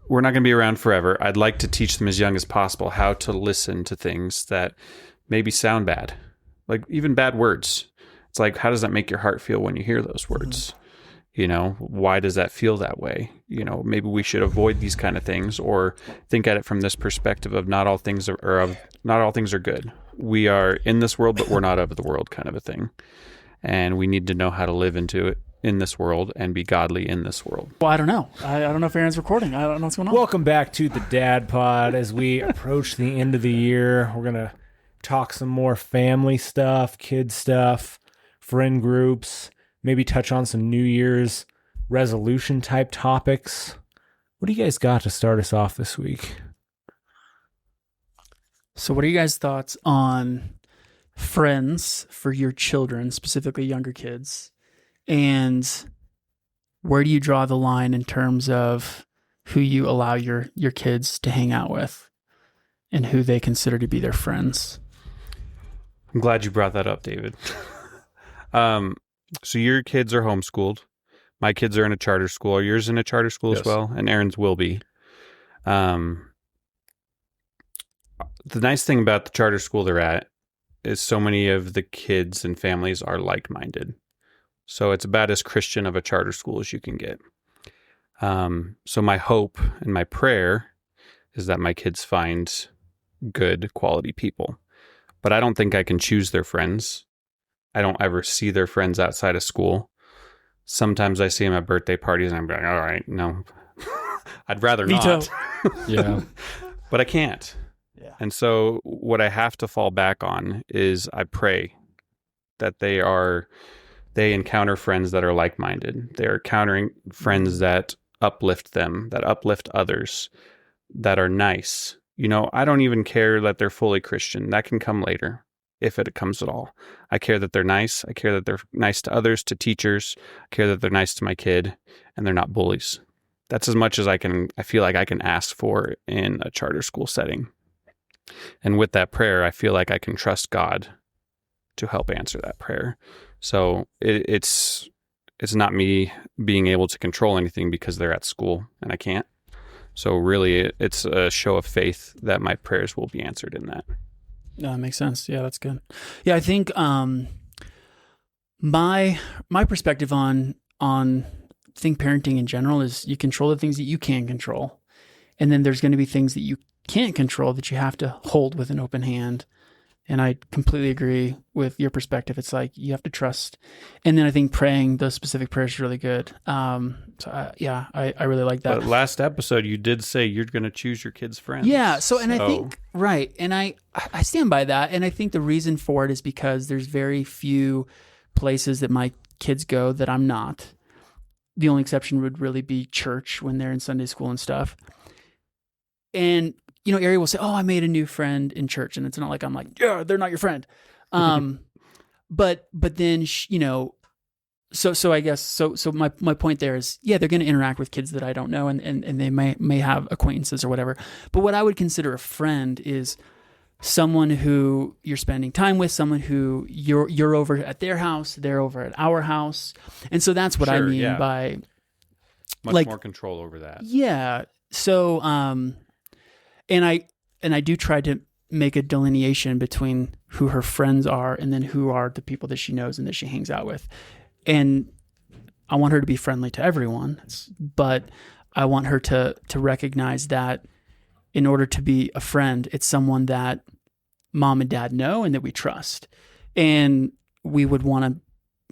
we're not going to be around forever. I'd like to teach them as young as possible how to listen to things that maybe sound bad, like even bad words. It's like, how does that make your heart feel when you hear those words? Why does that feel that way? Maybe we should avoid these kind of things, or think at it from this perspective of not all things are good. We are in this world, but we're not of the world, kind of a thing. And we need to know how to live into it in this world and be godly in this world. Well, I don't know. I don't know if Aaron's recording. I don't know what's going on. Welcome back to the Dad Pod. As we approach the end of the year, we're going to talk some more family stuff, kid stuff, friend groups, maybe touch on some New Year's resolution type topics. What do you guys got to start us off this week? So what are you guys' thoughts on friends for your children, specifically younger kids? And where do you draw the line in terms of who you allow your kids to hang out with and who they consider to be their friends? I'm glad you brought that up, David. So your kids are homeschooled. My kids are in a charter school. Are yours in a charter school as well? And Aaron's will be. The nice thing about the charter school they're at is so many of the kids and families are like-minded. So it's about as Christian of a charter school as you can get. So my hope and my prayer is that my kids find good quality people. But I don't think I can choose their friends. I don't ever see their friends outside of school. Sometimes I see them at birthday parties and I'm like, all right, no, I'd rather not. Yeah. But I can't. Yeah. And so what I have to fall back on is I pray that they encounter friends that are like-minded. They are encountering friends that uplift them, that uplift others, that are nice. I don't even care that they're fully Christian. That can come later, if it comes at all. I care that they're nice. I care that they're nice to others, to teachers. I care that they're nice to my kid, and they're not bullies. That's as much as I feel like I can ask for in a charter school setting. And with that prayer, I feel like I can trust God to help answer that prayer. So it's not me being able to control anything because they're at school and I can't. So really, it's a show of faith that my prayers will be answered in that. No, that makes sense. Yeah, that's good. Yeah, I think my perspective on parenting in general is you control the things that you can control, and then there's going to be things that you can't control that you have to hold with an open hand. And I completely agree with your perspective. It's like you have to trust. And then I think praying those specific prayers is really good. I really like that. But last episode, you did say you're going to choose your kids' friends. Yeah. I think, right. And I stand by that. And I think the reason for it is because there's very few places that my kids go that I'm not. The only exception would really be church when they're in Sunday school and stuff. And Ari will say, "Oh, I made a new friend in church," and it's not like I'm like, "Yeah, they're not your friend." But then so I guess so my point there is, yeah, they're going to interact with kids that I don't know, and they may have acquaintances or whatever. But what I would consider a friend is someone who you're spending time with, someone who you're over at their house, they're over at our house, and so that's what I mean by much more control over that. Yeah. So And I do try to make a delineation between who her friends are and then who are the people that she knows and that she hangs out with. And I want her to be friendly to everyone, but I want her to recognize that in order to be a friend, it's someone that mom and dad know and that we trust. And we would want to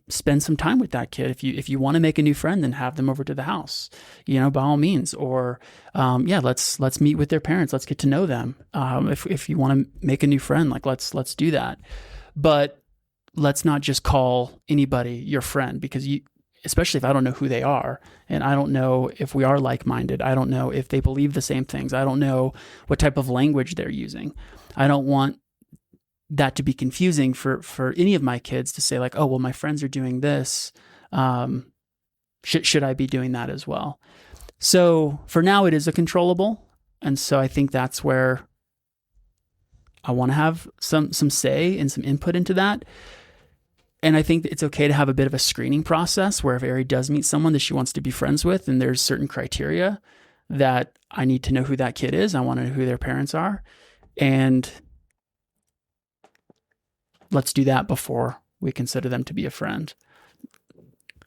spend some time with that kid. If you want to make a new friend, then have them over to the house, by all means. Or let's meet with their parents. Let's get to know them. If you want to make a new friend, let's do that. But let's not just call anybody your friend, because especially if I don't know who they are, and I don't know if we are like-minded. I don't know if they believe the same things. I don't know what type of language they're using. I don't want that to be confusing for any of my kids to say like, "Oh, well, my friends are doing this. Should I be doing that as well?" So for now, it is a controllable. And so I think that's where I want to have some say and some input into that. And I think that it's okay to have a bit of a screening process where if Ari does meet someone that she wants to be friends with and there's certain criteria, that I need to know who that kid is. I want to know who their parents are. And let's do that before we consider them to be a friend.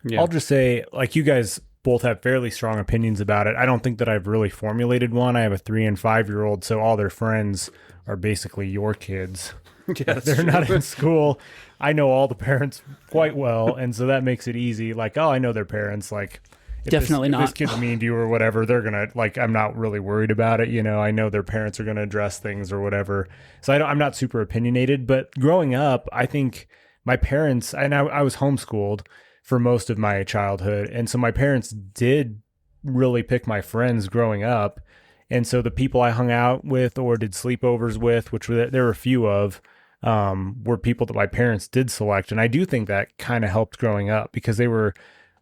Yeah. I'll just say, like, you guys both have fairly strong opinions about it. I don't think that I've really formulated one. I have a 3 and 5-year-old, so all their friends are basically your kids. Yeah, that's They're true. not in school. I know all the parents quite well, and so that makes it easy. Like, oh, I know their parents. Like, if Definitely if not. this kid's mean to you or whatever, they're gonna, like, I'm not really worried about it. You know, I know their parents are gonna address things or whatever. So I'm not super opinionated. But growing up, I think my parents, and I was homeschooled for most of my childhood, and so my parents did really pick my friends growing up. And so the people I hung out with or did sleepovers with, which there were a few of, were people that my parents did select. And I do think that kind of helped growing up because they were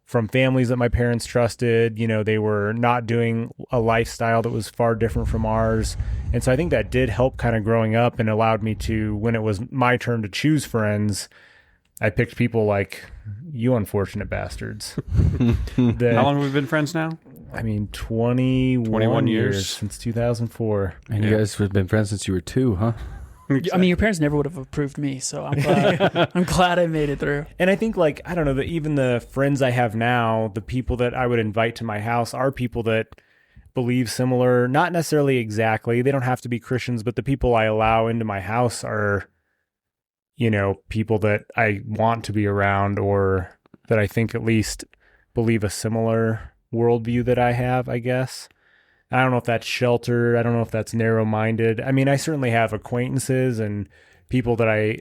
from families that my parents trusted. You know, they were not doing a lifestyle that was far different from ours. And so I think that did help kind of growing up and allowed me to, when it was my turn to choose friends, I picked people like you unfortunate bastards. How long have we been friends now? I mean, 21 years since 2004. And you guys have been friends since you were 2, huh? I mean, your parents never would have approved me, so I'm glad, I'm glad I made it through. And I think, like, I don't know, even the friends I have now, the people that I would invite to my house are people that believe similar, not necessarily exactly. They don't have to be Christians, but the people I allow into my house are, you know, people that I want to be around or that I think at least believe a similar worldview that I have, I guess. I don't know if that's sheltered. I don't know if that's narrow-minded. I mean, I certainly have acquaintances and people that I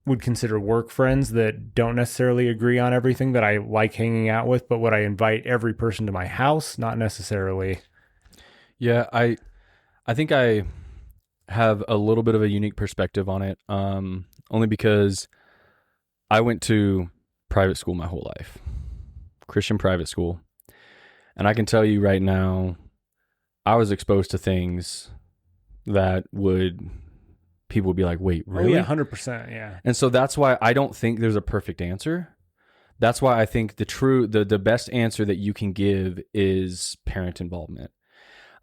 would consider work friends that don't necessarily agree on everything that I like hanging out with, but would I invite every person to my house? Not necessarily. Yeah, I think I have a little bit of a unique perspective on it, only because I went to private school my whole life, Christian private school. And I can tell you right now, I was exposed to things that people would be like, wait, really? Oh, yeah, 100%, yeah. And so that's why I don't think there's a perfect answer. That's why I think the best answer that you can give is parent involvement.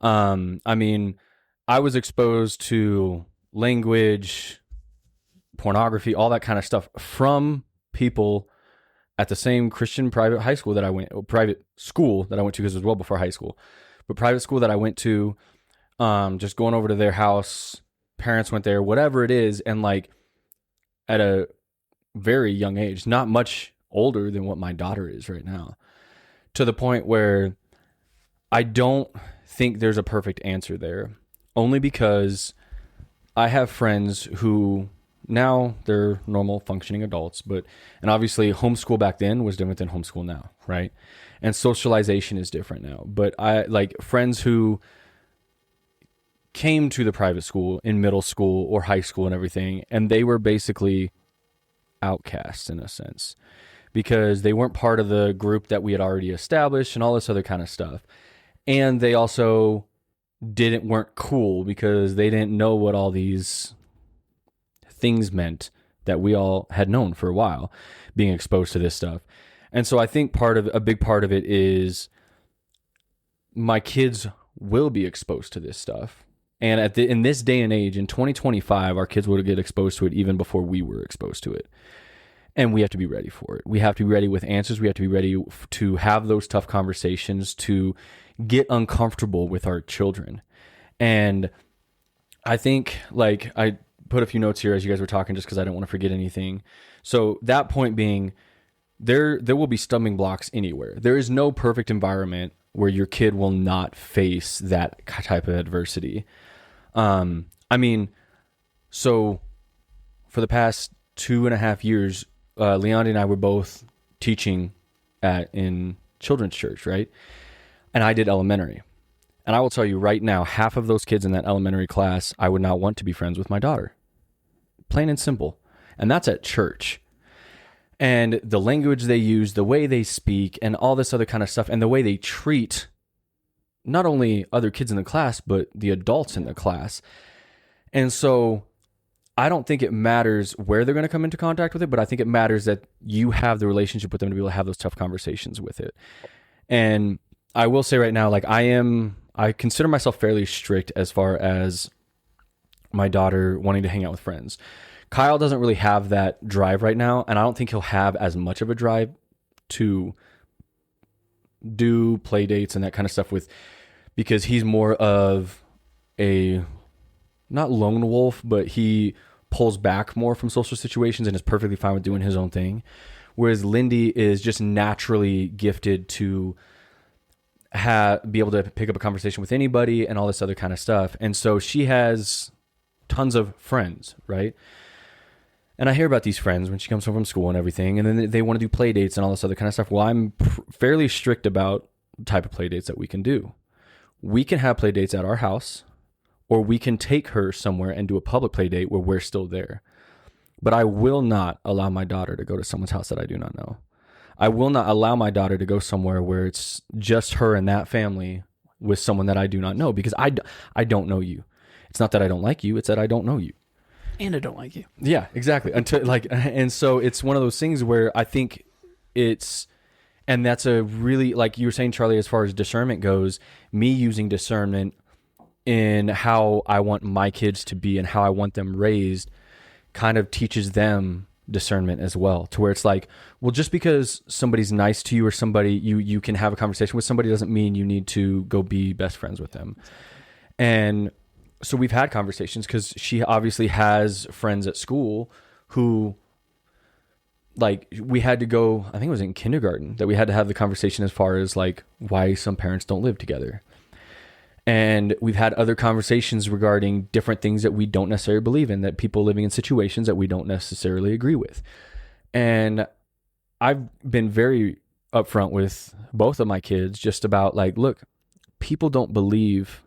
I mean, I was exposed to language, pornography, all that kind of stuff from people at the same Christian private school that I went to, because it was well before high school. But private school that I went to, just going over to their house, parents went there, whatever it is, and like at a very young age, not much older than what my daughter is right now, to the point where I don't think there's a perfect answer there, only because I have friends who now they're normal functioning adults, and obviously homeschool back then was different than homeschool now, right? And socialization is different now. But I like friends who came to the private school in middle school or high school and everything, and they were basically outcasts in a sense because they weren't part of the group that we had already established and all this other kind of stuff. And they also weren't cool because they didn't know what all these things meant that we all had known for a while, being exposed to this stuff. And so I think a big part of it is my kids will be exposed to this stuff. And in this day and age, in 2025, our kids will get exposed to it even before we were exposed to it. And we have to be ready for it. We have to be ready with answers. We have to be ready to have those tough conversations, to get uncomfortable with our children. And I think, like, I put a few notes here as you guys were talking just because I don't want to forget anything. So that point being, there will be stumbling blocks anywhere. There is no perfect environment where your kid will not face that type of adversity. I mean, so for the past 2.5 years, Leon and I were both teaching in children's church, right? And I did elementary. And I will tell you right now, half of those kids in that elementary class, I would not want to be friends with my daughter. Plain and simple. And that's at church. And the language they use, the way they speak, and all this other kind of stuff, and the way they treat not only other kids in the class, but the adults in the class. And so I don't think it matters where they're going to come into contact with it, but I think it matters that you have the relationship with them to be able to have those tough conversations with it. And I will say right now, like I am I consider myself fairly strict as far as my daughter wanting to hang out with friends. Kyle doesn't really have that drive right now, and I don't think he'll have as much of a drive to do play dates and that kind of stuff with, because he's more of a, not lone wolf, but he pulls back more from social situations and is perfectly fine with doing his own thing. Whereas Lindy is just naturally gifted to be able to pick up a conversation with anybody and all this other kind of stuff. And so she has tons of friends, right? And I hear about these friends when she comes home from school and everything, and then they want to do play dates and all this other kind of stuff. Well, I'm fairly strict about the type of play dates that we can do. We can have play dates at our house, or we can take her somewhere and do a public play date where we're still there. But I will not allow my daughter to go to someone's house that I do not know. I will not allow my daughter to go somewhere where it's just her and that family with someone that I do not know, because I don't know you. It's not that I don't like you, it's that I don't know you. And I don't like you. Yeah, exactly. And so it's one of those things where I think and that's a really, like you were saying, Charlie, as far as discernment goes, me using discernment in how I want my kids to be and how I want them raised kind of teaches them discernment as well, to where it's like, well, just because somebody's nice to you or somebody you can have a conversation with somebody doesn't mean you need to go be best friends with them. And so we've had conversations, because she obviously has friends at school who, like, we had to go, I think it was in kindergarten, that we had to have the conversation as far as like why some parents don't live together. And we've had other conversations regarding different things that we don't necessarily believe in, that people living in situations that we don't necessarily agree with. And I've been very upfront with both of my kids just about like, look, people don't believe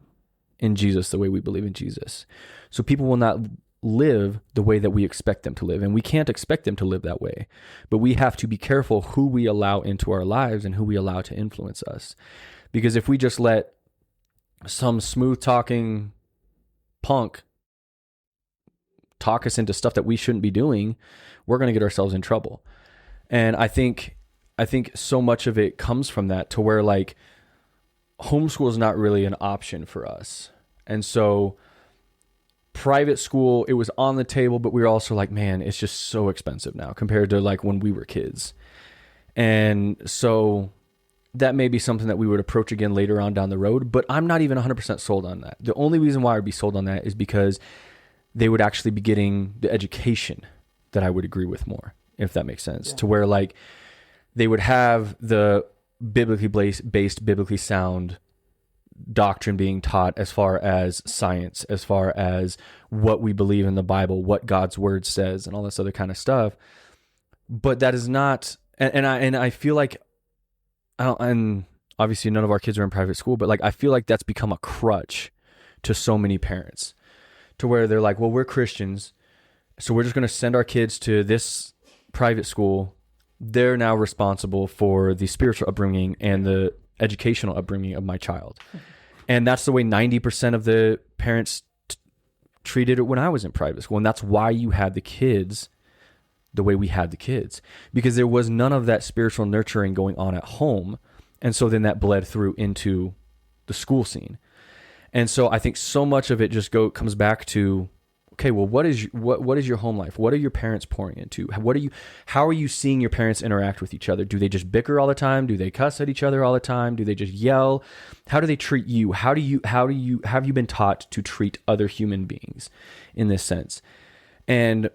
in Jesus the way we believe in Jesus. So people will not live the way that we expect them to live. And we can't expect them to live that way. But we have to be careful who we allow into our lives and who we allow to influence us. Because if we just let some smooth talking punk talk us into stuff that we shouldn't be doing, we're going to get ourselves in trouble. And I think so much of it comes from that, to where like homeschool is not really an option for us. And so private school, it was on the table, but we were also like, man, it's just so expensive now compared to like when we were kids. And so that may be something that we would approach again later on down the road, but I'm not even 100% sold on that. The only reason why I would be sold on that is because they would actually be getting the education that I would agree with more, if that makes sense. Yeah. To where like they would have the biblically based, biblically sound doctrine being taught, as far as science, as far as what we believe in the Bible, what God's word says, and all this other kind of stuff. But that is not, and I feel like, and obviously none of our kids are in private school, but like I feel like that's become a crutch to so many parents, to where they're like, well, we're Christians, so we're just going to send our kids to this private school. They're now responsible for the spiritual upbringing and the educational upbringing of my child. And that's the way 90% of the parents treated it when I was in private school. And that's why you had the kids the way we had the kids, because there was none of that spiritual nurturing going on at home. And so then that bled through into the school scene. And so I think so much of it just comes back to, okay, well, what is your home life? What are your parents pouring into? How are you seeing your parents interact with each other? Do they just bicker all the time? Do they cuss at each other all the time? Do they just yell? How do they treat you? Have you been taught to treat other human beings in this sense? And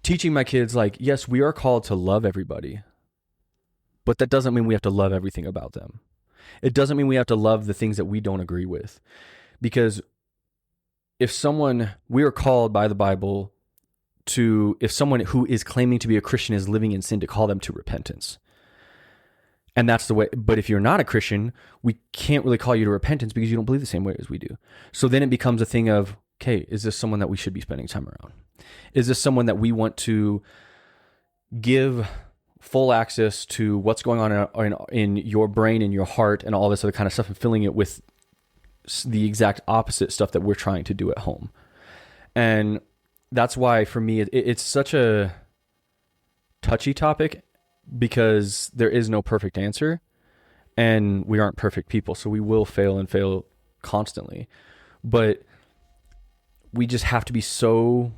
teaching my kids, like, yes, we are called to love everybody, but that doesn't mean we have to love everything about them. It doesn't mean we have to love the things that we don't agree with, because we are called by the Bible to, if someone who is claiming to be a Christian is living in sin, to call them to repentance. And that's the way. But if you're not a Christian, we can't really call you to repentance because you don't believe the same way as we do. So then it becomes a thing of, okay, is this someone that we should be spending time around? Is this someone that we want to give full access to what's going on in your brain and your heart and all this other kind of stuff, and filling it with the exact opposite stuff that we're trying to do at home? And that's why for me it's such a touchy topic, because there is no perfect answer. and we aren't perfect people, so we will fail and fail constantly. But we just have to be so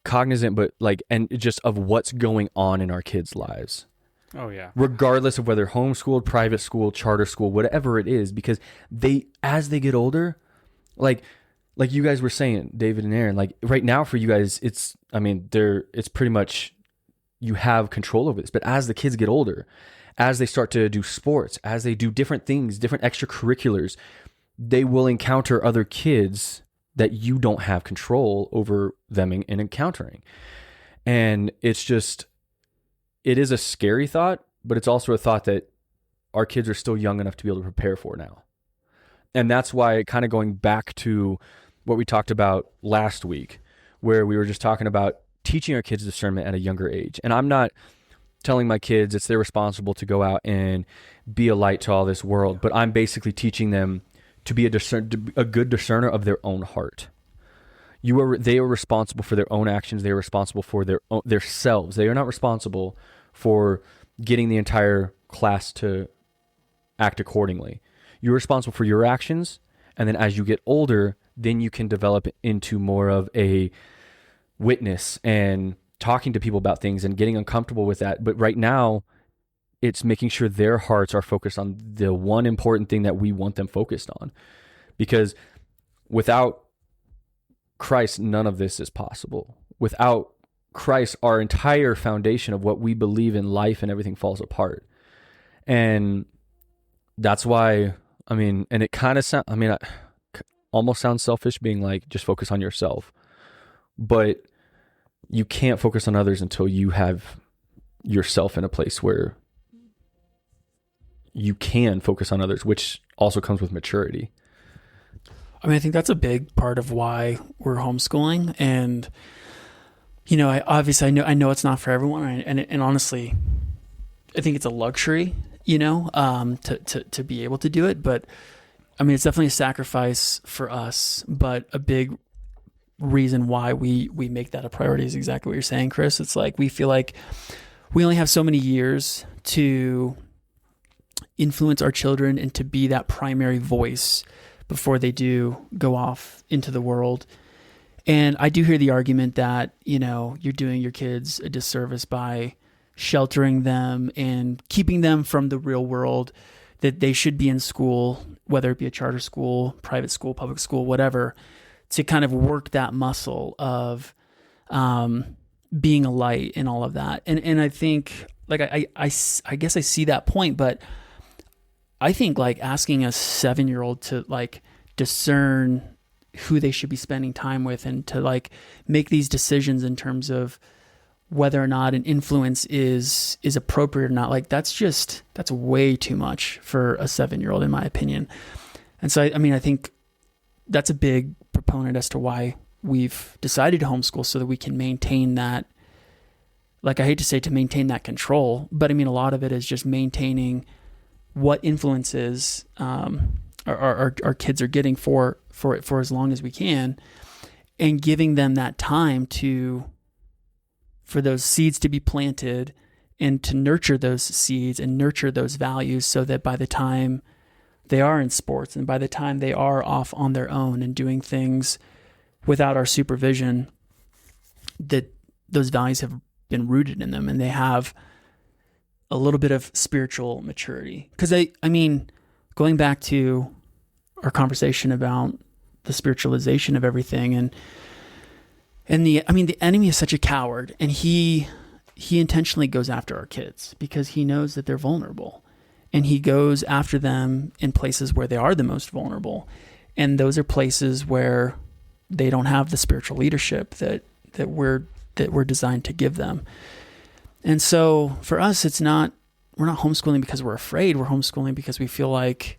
cognizant, but like, and just of what's going on in our kids' lives, Oh yeah. regardless of whether homeschooled, private school, charter school, whatever it is, because as they get older, like you guys were saying, David and Aaron, like right now for you guys, it's pretty much, you have control over this. But as the kids get older, as they start to do sports, as they do different things, different extracurriculars, they will encounter other kids that you don't have control over them in encountering. And it is a scary thought, but it's also a thought that our kids are still young enough to be able to prepare for now. And that's why, kind of going back to what we talked about last week, where we were just talking about teaching our kids discernment at a younger age. And I'm not telling my kids it's their responsible to go out and be a light to all this world, but I'm basically teaching them to be a good discerner of their own heart. They are responsible for their own actions. They are responsible for their selves. They are not responsible for getting the entire class to act accordingly. You're responsible for your actions, and then as you get older, then you can develop into more of a witness and talking to people about things and getting uncomfortable with that. But right now, it's making sure their hearts are focused on the one important thing that we want them focused on. Because without Christ, none of this is possible. Without Christ, our entire foundation of what we believe in life and everything falls apart. And that's why, and it kind of almost sounds selfish being like, just focus on yourself. But you can't focus on others until you have yourself in a place where you can focus on others, which also comes with maturity. I think that's a big part of why we're homeschooling. And, I know it's not for everyone. And honestly, I think it's a luxury, to be able to do it. But it's definitely a sacrifice for us, but a big reason why we make that a priority is exactly what you're saying, Chris. It's like, we feel like we only have so many years to influence our children and to be that primary voice before they do go off into the world. And I do hear the argument that, you're doing your kids a disservice by sheltering them and keeping them from the real world, that they should be in school, whether it be a charter school, private school, public school, whatever, to kind of work that muscle of being a light and all of that. And I think, like, I guess I see that point, but I think like asking a 7-year-old to like discern who they should be spending time with and to like make these decisions in terms of whether or not an influence is appropriate or not, like that's way too much for a 7-year-old, in my opinion. And so, I think that's a big proponent as to why we've decided to homeschool, so that we can maintain that, like, I hate to say to maintain that control, but a lot of it is just maintaining what influences our kids are getting for as long as we can, and giving them that time for those seeds to be planted and to nurture those seeds and nurture those values, so that by the time they are in sports and by the time they are off on their own and doing things without our supervision, that those values have been rooted in them and they have a little bit of spiritual maturity. Because going back to our conversation about the spiritualization of everything, and the enemy is such a coward, and he intentionally goes after our kids because he knows that they're vulnerable, and he goes after them in places where they are the most vulnerable, and those are places where they don't have the spiritual leadership that we're designed to give them. And so for us, we're not homeschooling because we're afraid. We're homeschooling because we feel like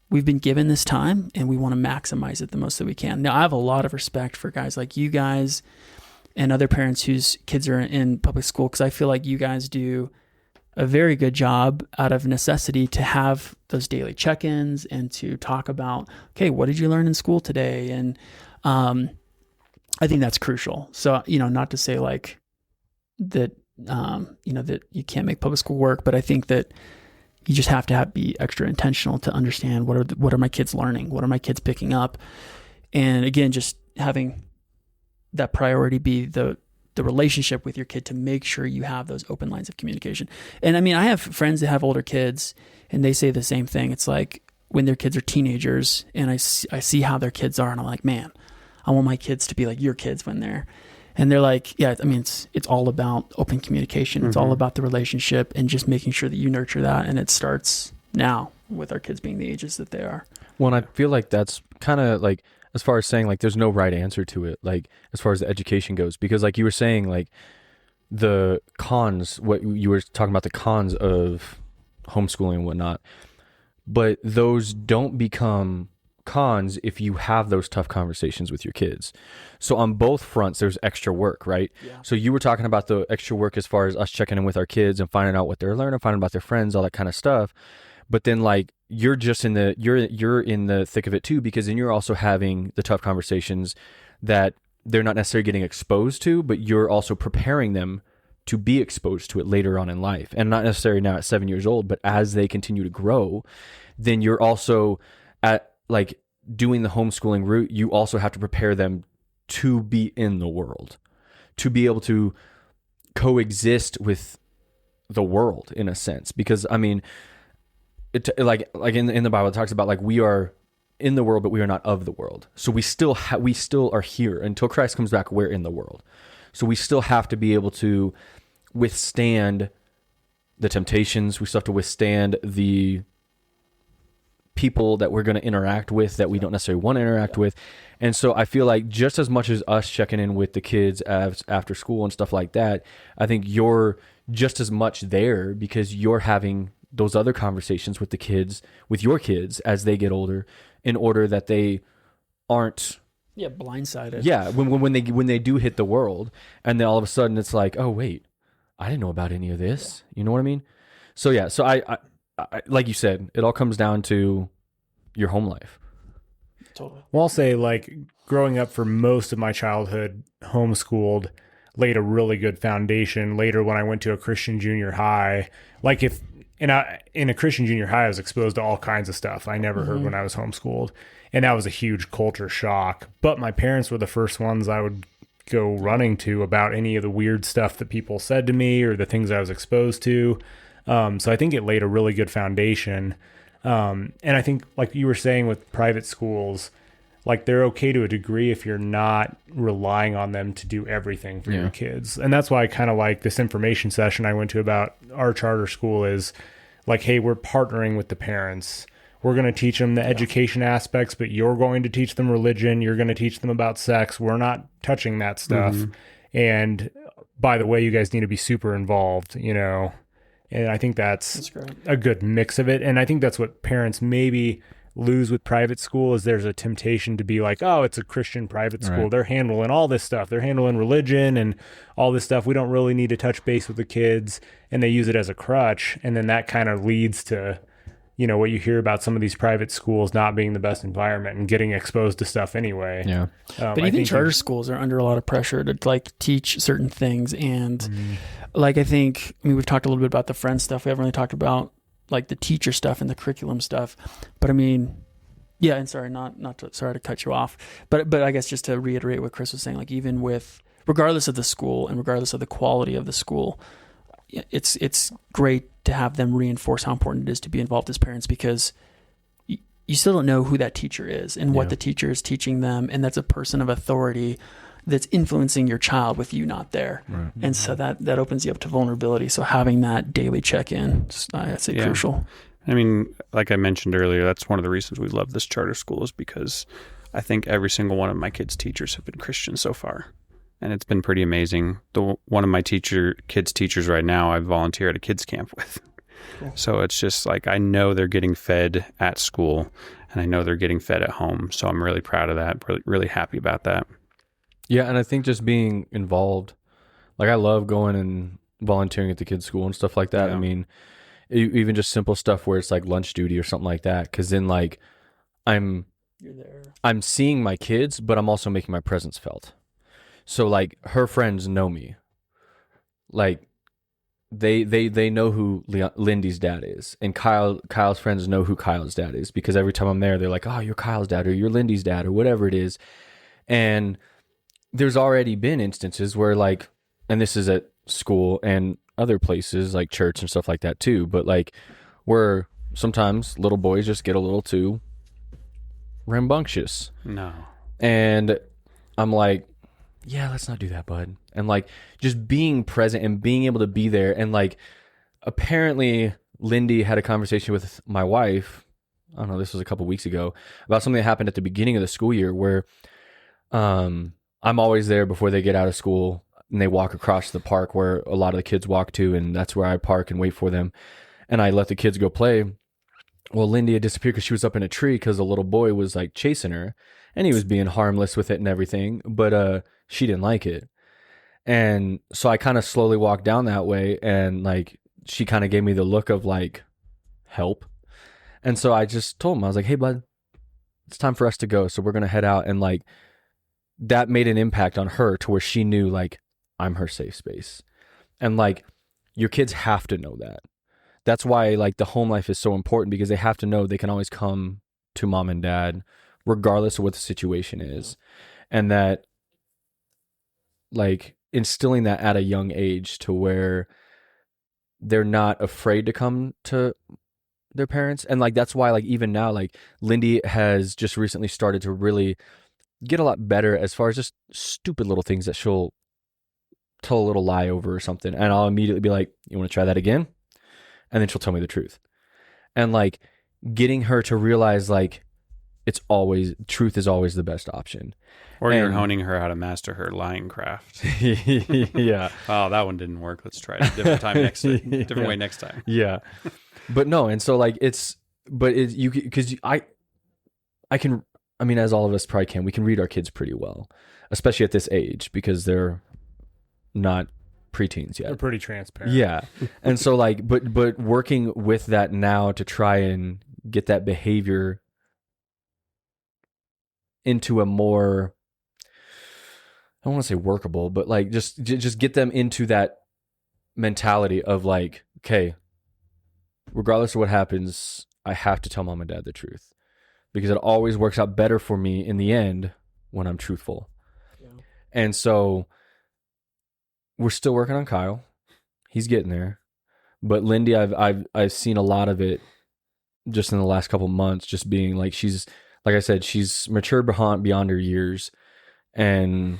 we've been given this time and we want to maximize it the most that we can. Now, I have a lot of respect for guys like you guys and other parents whose kids are in public school, because I feel like you guys do a very good job out of necessity to have those daily check-ins and to talk about, okay, what did you learn in school today? And I think that's crucial. So, not to say like that that you can't make public school work, but I think that you just have to be extra intentional to understand what are my kids learning? What are my kids picking up? And again, just having that priority be the relationship with your kid to make sure you have those open lines of communication. And I mean, I have friends that have older kids and they say the same thing. It's like when their kids are teenagers and I see how their kids are and I'm like, man, I want my kids to be like your kids when they're like, yeah, I mean, it's all about open communication. It's all about the relationship and just making sure that you nurture that. And it starts now with our kids being the ages that they are. Well, and I feel like that's kind of like, as far as saying like, there's no right answer to it. Like as far as the education goes, because like you were saying, like the cons, what you were talking about, the cons of homeschooling and whatnot, but those don't become cons if you have those tough conversations with your kids. So on both fronts, there's extra work, right? Yeah. So you were talking about the extra work as far as us checking in with our kids and finding out what they're learning, finding about their friends, all that kind of stuff. But then like you're just in the thick of it too, because then you're also having the tough conversations that they're not necessarily getting exposed to, but you're also preparing them to be exposed to it later on in life. And not necessarily now at 7 years old, but as they continue to grow, then you're also at like doing the homeschooling route, you also have to prepare them to be in the world, to be able to coexist with the world in a sense. Because I mean, it like in the Bible, it talks about like we are in the world, but we are not of the world. So we still are here until Christ comes back. We're in the world. So we still have to be able to withstand the temptations. We still have to withstand the people that we're going to interact with that we don't necessarily want to interact with. And so I feel like just as much as us checking in with the kids after school and stuff like that, I think you're just as much there because you're having those other conversations with the kids, with your kids as they get older, in order that they aren't blindsided. Yeah, when they do hit the world, and then all of a sudden it's like, oh wait, I didn't know about any of this. You know what I mean? So yeah, so I like you said, it all comes down to your home life. Totally. Well, I'll say like growing up for most of my childhood, homeschooled, laid a really good foundation. Later, when I went to a Christian junior high, like in a Christian junior high, I was exposed to all kinds of stuff I never heard when I was homeschooled. And that was a huge culture shock. But my parents were the first ones I would go running to about any of the weird stuff that people said to me or the things I was exposed to. So I think it laid a really good foundation. And I think, like you were saying with private schools, like they're okay to a degree if you're not relying on them to do everything for your kids. And that's why I kind of like this information session I went to about our charter school is like, hey, we're partnering with the parents. We're going to teach them the education aspects, but you're going to teach them religion. You're going to teach them about sex. We're not touching that stuff. And by the way, you guys need to be super involved, you know? And I think that's a good mix of it. And I think that's what parents maybe lose with private school is there's a temptation to be like, oh, it's a Christian private school. Right. They're handling all this stuff. They're handling religion and all this stuff. We don't really need to touch base with the kids. And they use it as a crutch. And then that kind of leads to, you know, what you hear about some of these private schools not being the best environment and getting exposed to stuff anyway. Yeah. But even charter schools are under a lot of pressure to like teach certain things. And like, I mean, we've talked a little bit about the friend stuff. We haven't really talked about like the teacher stuff and the curriculum stuff, but I mean, yeah. And sorry, sorry to cut you off, but I guess just to reiterate what Chris was saying, like even regardless of the school and regardless of the quality of the school, it's great to have them reinforce how important it is to be involved as parents, because you still don't know who that teacher is and what the teacher is teaching them. And that's a person of authority that's influencing your child with you not there. Right. And so that opens you up to vulnerability. So having that daily check-in, I'd say crucial. I mean, like I mentioned earlier, that's one of the reasons we love this charter school is because I think every single one of my kids' teachers have been Christian so far. And it's been pretty amazing. One of my kids' teachers right now, I volunteer at a kids camp with. Cool. So it's just like, I know they're getting fed at school and I know they're getting fed at home. So I'm really proud of that. Really, really happy about that. Yeah. And I think just being involved, like I love going and volunteering at the kids' school and stuff like that. Yeah. I mean, even just simple stuff where it's like lunch duty or something like that. Cause then like I'm seeing my kids, but I'm also making my presence felt. So like her friends know me. Like they know who Lindy's dad is, and Kyle's friends know who Kyle's dad is, because every time I'm there, they're like, "Oh, you're Kyle's dad, or you're Lindy's dad, or whatever it is." And there's already been instances where, like, and this is at school and other places like church and stuff like that too, but like where sometimes little boys just get a little too rambunctious. No. And I'm like, yeah, let's not do that, bud. And like just being present and being able to be there. And like apparently Lindy had a conversation with my wife, I don't know, this was a couple weeks ago, about something that happened at the beginning of the school year where I'm always there before they get out of school, and they walk across the park where a lot of the kids walk to, and that's where I park and wait for them. And I let the kids go play. Well, Lindy had disappeared because she was up in a tree because a little boy was like chasing her, and he was being harmless with it and everything, but she didn't like it. And so I kind of slowly walked down that way, and like she kind of gave me the look of like, help. And so I just told him, I was like, hey, bud, it's time for us to go. So we're going to head out. And like that made an impact on her to where she knew like I'm her safe space. And like your kids have to know that. That's why like the home life is so important, because they have to know they can always come to mom and dad regardless of what the situation is. And that like instilling that at a young age to where they're not afraid to come to their parents. And like that's why like even now like Lindy has just recently started to really get a lot better as far as just stupid little things that she'll tell a little lie over or something, and I'll immediately be like, you want to try that again? And then she'll tell me the truth. And like getting her to realize like truth is always the best option. Or you're honing her how to master her lying craft. Yeah. Oh, that one didn't work. Let's try it a different time different way next time. Yeah. But no, and so like you because I mean, as all of us probably can, we can read our kids pretty well, especially at this age, because they're not preteens yet. They're pretty transparent. Yeah. And so like, but working with that now to try and get that behavior into a more, I don't want to say workable, but like just get them into that mentality of like, okay, regardless of what happens, I have to tell mom and dad the truth, because it always works out better for me in the end when I'm truthful. Yeah. And so we're still working on Kyle. He's getting there. But Lindy, I've seen a lot of it just in the last couple months, just being like, she's, like I said, she's matured beyond her years, and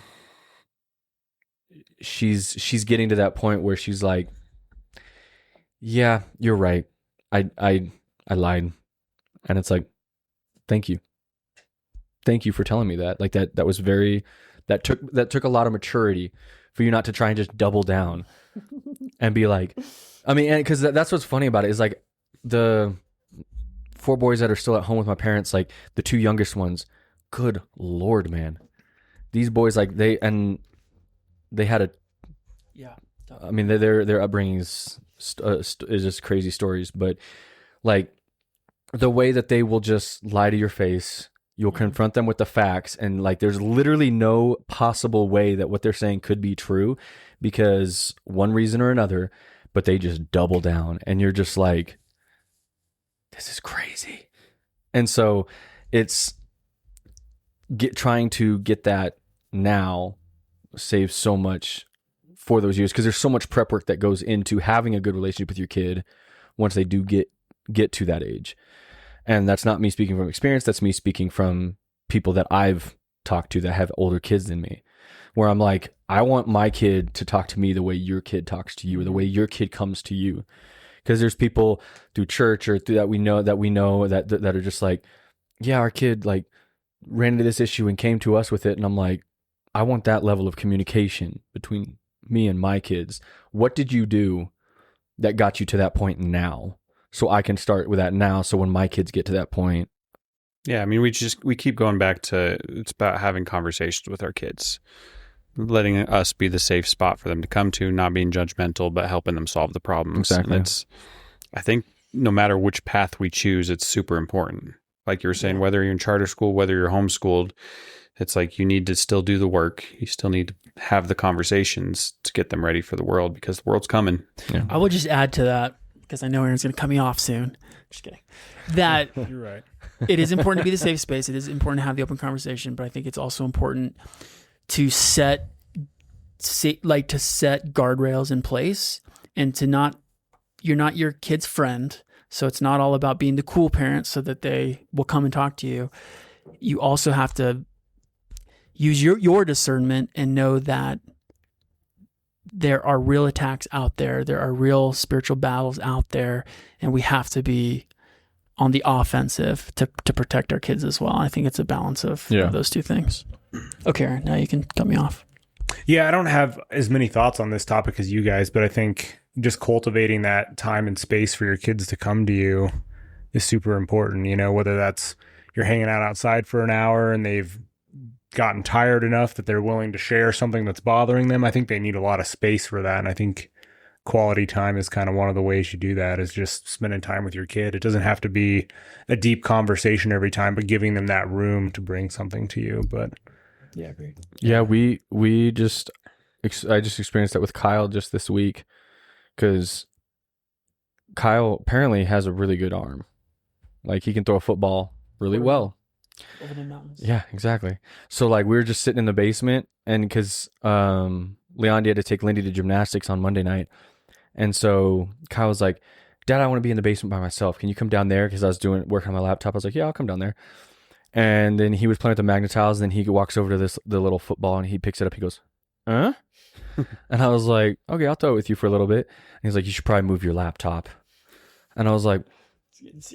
she's getting to that point where she's like, yeah, you're right. I lied. And it's like, thank you for telling me that. Like that was very, that took a lot of maturity for you not to try and just double down and be like, I mean, and because that's what's funny about it is like the 4 boys that are still at home with my parents, like the 2 youngest ones, good Lord, man, these boys, like they had a, yeah, I mean, their upbringing is just crazy stories, but like the way that they will just lie to your face, you'll confront them with the facts, and like there's literally no possible way that what they're saying could be true because one reason or another, but they just double down, and you're just like, this is crazy. And so it's trying to get that now saves so much for those years, because there's so much prep work that goes into having a good relationship with your kid once they do get to that age. And that's not me speaking from experience. That's me speaking from people that I've talked to that have older kids than me, where I'm like, I want my kid to talk to me the way your kid talks to you, or the way your kid comes to you. Because there's people through church or through that we know that are just like, yeah, our kid like ran into this issue and came to us with it. And I'm like, I want that level of communication between me and my kids. What did you do that got you to that point now? So I can start with that now. So when my kids get to that point. Yeah. I mean, we keep going back to, it's about having conversations with our kids, letting us be the safe spot for them to come to, not being judgmental, but helping them solve the problems. Exactly. And I think no matter which path we choose, it's super important. Like you were saying, whether you're in charter school, whether you're homeschooled, It's like you need to still do the work. You still need to have the conversations to get them ready for the world, because the world's coming. Yeah. I will just add to that, because I know Aaron's going to cut me off soon. Just kidding. That You're right. it is important to be the safe space. It is important to have the open conversation, but I think it's also important to set guardrails in place, and you're not your kid's friend. So it's not all about being the cool parent so that they will come and talk to you. You also have to use your discernment and know that there are real attacks out there. There are real spiritual battles out there, and we have to be on the offensive to protect our kids as well. I think it's a balance of those two things. Okay, Aaron, now you can cut me off. Yeah, I don't have as many thoughts on this topic as you guys, but I think just cultivating that time and space for your kids to come to you is super important. You know, whether that's you're hanging out outside for an hour and they've gotten tired enough that they're willing to share something that's bothering them. I think they need a lot of space for that. And I think quality time is kind of one of the ways you do that, is just spending time with your kid. It doesn't have to be a deep conversation every time, but giving them that room to bring something to you. But yeah, great. Yeah, I just experienced that with Kyle just this week, because Kyle apparently has a really good arm. Like, he can throw a football really well. Over the mountains. Yeah, exactly. So like, we were just sitting in the basement, and because Leondi had to take Lindy to gymnastics on Monday night, and so Kyle was like, "Dad, I want to be in the basement by myself. Can you come down there?" Because I was working on my laptop. I was like, "Yeah, I'll come down there." And then he was playing with the magnetiles, and then he walks over to the little football, and he picks it up. He goes, "Huh?" And I was like, "Okay, I'll throw it with you for a little bit." And he's like, "You should probably move your laptop." And I was like,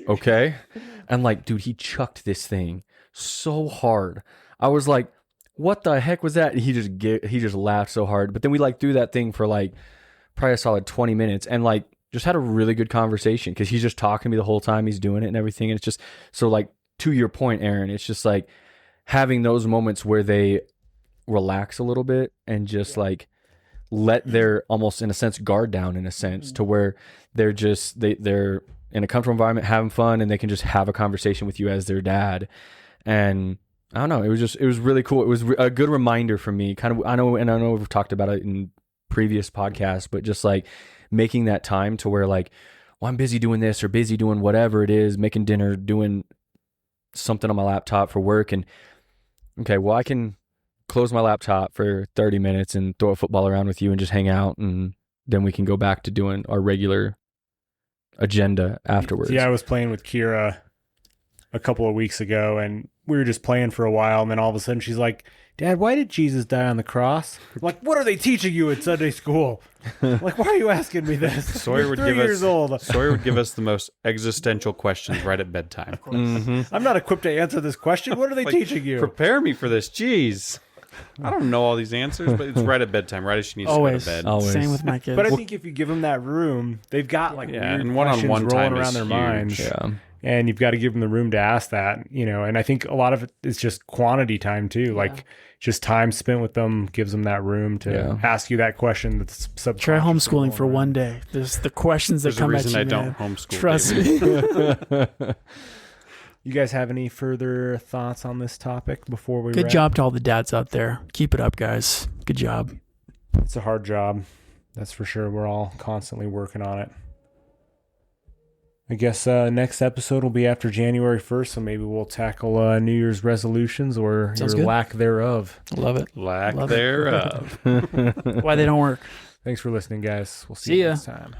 "Okay." And like, dude, he chucked this thing so hard. I was like, "What the heck was that?" And he just laughed so hard. But then we like threw that thing for like probably a solid 20 minutes, and like just had a really good conversation, because he's just talking to me the whole time he's doing it and everything. And it's just so, like, to your point, Aaron, it's just like having those moments where they relax a little bit and just like let their, almost in a sense, guard down, in a sense, to where they're just they're in a comfortable environment having fun, and they can just have a conversation with you as their dad. And I don't know, it was really cool. It was a good reminder for me, kind of. I know we've talked about it in previous podcasts, but just like making that time to where, like, well, I'm busy doing this or busy doing whatever it is, making dinner, doing something on my laptop for work, and okay, well, I can close my laptop for 30 minutes and throw a football around with you and just hang out, and then we can go back to doing our regular agenda afterwards. Yeah, I was playing with Kira a couple of weeks ago, and we were just playing for a while, and then all of a sudden she's like, "Dad, why did Jesus die on the cross?" I'm like, "What are they teaching you at Sunday school?" Like, why are you asking me this? Sawyer would 3 give years us old. Sawyer would give us the most existential questions right at bedtime. Mm-hmm. I'm not equipped to answer this question. What are they Like, teaching you? Prepare me for this. Jeez. I don't know all these answers, but it's right at bedtime, right as she needs Always. to go to bed. Always. Same with my kids. But I think if you give them that room, they've got like Yeah, weird and questions one-on-one rolling time around is their huge. minds. Yeah. And you've got to give them the room to ask that, you know. And I think a lot of it is just quantity time too. Like, just time spent with them gives them that room to ask you that question. That's Try homeschooling for one day. There's the questions that There's a come at reason you, I don't man. homeschool. Trust David. me. You guys have any further thoughts on this topic before we Good wrap? job to all the dads out there. Keep it up, guys. Good job. It's a hard job. That's for sure. We're all constantly working on it. I guess next episode will be after January 1st, so maybe we'll tackle New Year's resolutions or Sounds your good. lack thereof. Love it. Lack Love it. thereof. Why they don't work. Thanks for listening, guys. We'll see See you ya. next time.